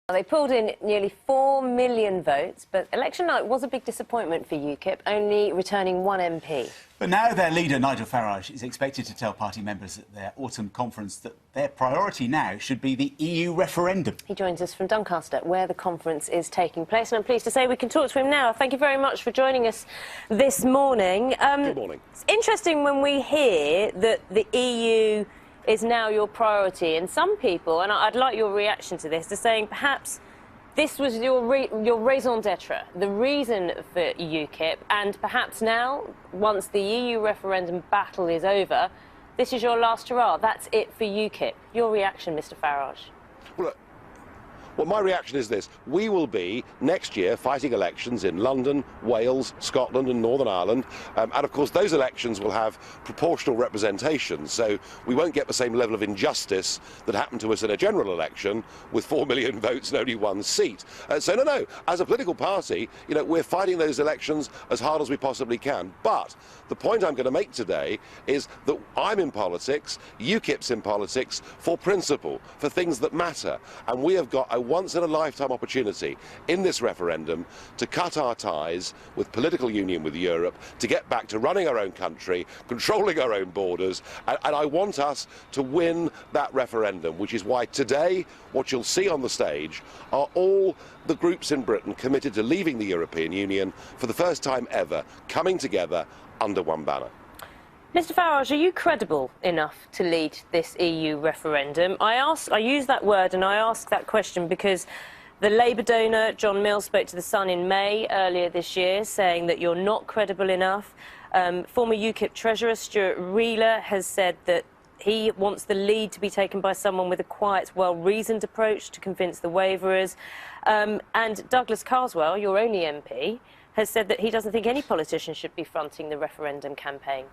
They pulled in nearly 4 million votes, but election night was a big disappointment for UKIP, only returning one MP. But now their leader, Nigel Farage, is expected to tell party members at their autumn conference that their priority now should be the EU referendum. He joins us from Doncaster, where the conference is taking place, and I'm pleased to say we can talk to him now. Thank you very much for joining us this morning. Good morning. It's interesting when we hear that the EU is now your priority, and some people, and I'd like your reaction to this, are saying perhaps this was your raison d'etre, the reason for UKIP, and perhaps now, once the EU referendum battle is over, this is your last hurrah. That's it for UKIP. Your reaction, Mr. Farage? Well, my reaction is this. We will be, next year, fighting elections in London, Wales, Scotland and Northern Ireland. And, of course, those elections will have proportional representation. So we won't get the same level of injustice that happened to us in a general election with 4 million votes and only one seat. So, no, as a political party, we're fighting those elections as hard as we possibly can. But the point I'm going to make today is that I'm in politics, UKIP's in politics, for principle, for things that matter. And we have got a once-in-a-lifetime opportunity in this referendum to cut our ties with political union with Europe, to get back to running our own country, controlling our own borders, and I want us to win that referendum, which is why today what you'll see on the stage are all the groups in Britain committed to leaving the European Union for the first time ever, coming together under one banner. Mr. Farage, are you credible enough to lead this EU referendum? I use that word and I ask that question because the Labour donor, John Mills, spoke to The Sun in May earlier this year, saying that you're not credible enough. Former UKIP Treasurer Stuart Wheeler has said that he wants the lead to be taken by someone with a quiet, well-reasoned approach to convince the waverers. And Douglas Carswell, your only MP, has said that he doesn't think any politician should be fronting the referendum campaign.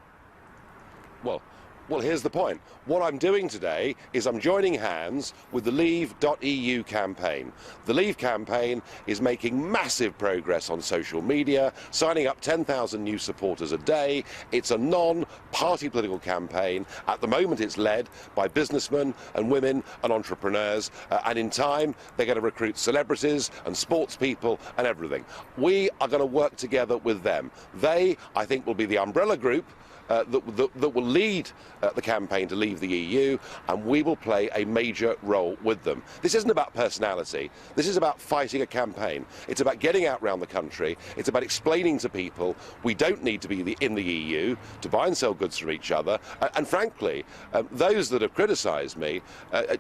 Well, here's the point. What I'm doing today is I'm joining hands with the Leave.eu campaign. The Leave campaign is making massive progress on social media, signing up 10,000 new supporters a day. It's a non-party political campaign. At the moment, it's led by businessmen and women and entrepreneurs. And in time, they're going to recruit celebrities and sports people and everything. We are going to work together with them. They, I think, will be the umbrella group that will lead the campaign to leave the EU, and we will play a major role with them. This isn't about personality. This is about fighting a campaign. It's about getting out around the country. It's about explaining to people we don't need to be in the EU to buy and sell goods from each other. And frankly, those that have criticised me,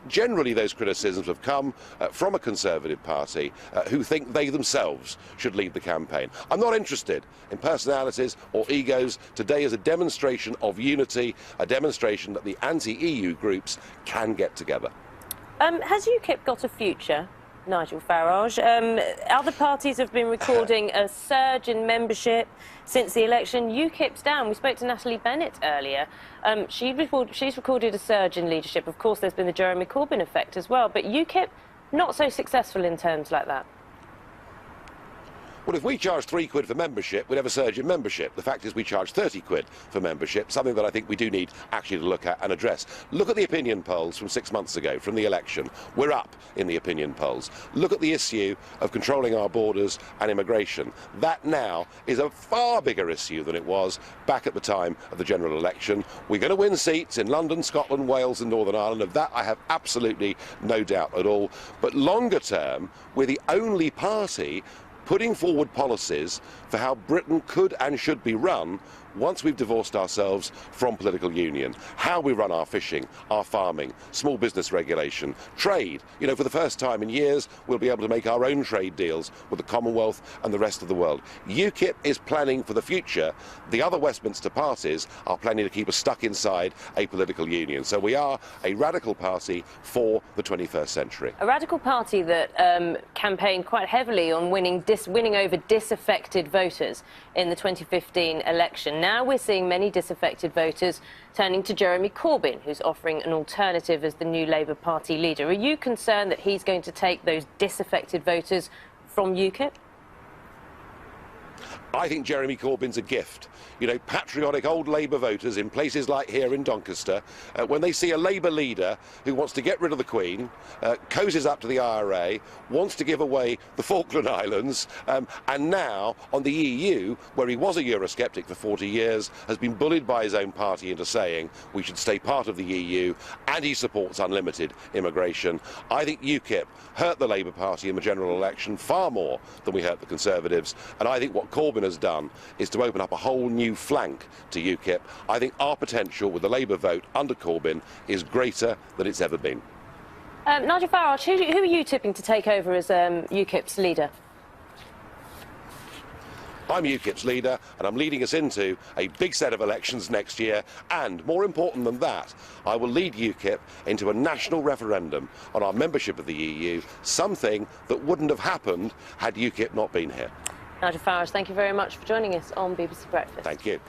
generally those criticisms have come from a Conservative party who think they themselves should lead the campaign. I'm not interested in personalities or egos. Today is a demonstration of unity, a demonstration that the anti-EU groups can get together. Has UKIP got a future, Nigel Farage? Other parties have been recording a surge in membership since the election. UKIP's down. We spoke to Natalie Bennett earlier. She's recorded a surge in leadership. Of course, there's been the Jeremy Corbyn effect as well, but UKIP not so successful in terms like that. Well, if we charge £3 for membership, we'd have a surge in membership. The fact is we charge £30 for membership, something that I think we do need actually to look at and address. Look at the opinion polls from 6 months ago, from the election. We're up in the opinion polls. Look at the issue of controlling our borders and immigration. That now is a far bigger issue than it was back at the time of the general election. We're going to win seats in London, Scotland, Wales and Northern Ireland. Of that, I have absolutely no doubt at all. But longer term, we're the only party putting forward policies for how Britain could and should be run once we've divorced ourselves from political union. How we run our fishing, our farming, small business regulation, trade. For the first time in years, we'll be able to make our own trade deals with the Commonwealth and the rest of the world. UKIP is planning for the future. The other Westminster parties are planning to keep us stuck inside a political union. So we are a radical party for the 21st century. A radical party that campaigned quite heavily on winning over disaffected voters in the 2015 election. Now we're seeing many disaffected voters turning to Jeremy Corbyn, who's offering an alternative as the new Labour Party leader. Are you concerned that he's going to take those disaffected voters from UKIP? I think Jeremy Corbyn's a gift. You know, patriotic old Labour voters in places like here in Doncaster, when they see a Labour leader who wants to get rid of the Queen, cozies up to the IRA, wants to give away the Falkland Islands, and now on the EU, where he was a Eurosceptic for 40 years, has been bullied by his own party into saying we should stay part of the EU, and he supports unlimited immigration. I think UKIP hurt the Labour Party in the general election far more than we hurt the Conservatives, and I think what Corbyn has done is to open up a whole new flank to UKIP. I think our potential with the Labour vote under Corbyn is greater than it's ever been. Nigel Farage, who are you tipping to take over as UKIP's leader? I'm UKIP's leader, and I'm leading us into a big set of elections next year, and more important than that, I will lead UKIP into a national referendum on our membership of the EU, something that wouldn't have happened had UKIP not been here. Nigel Farage, thank you very much for joining us on BBC Breakfast. Thank you.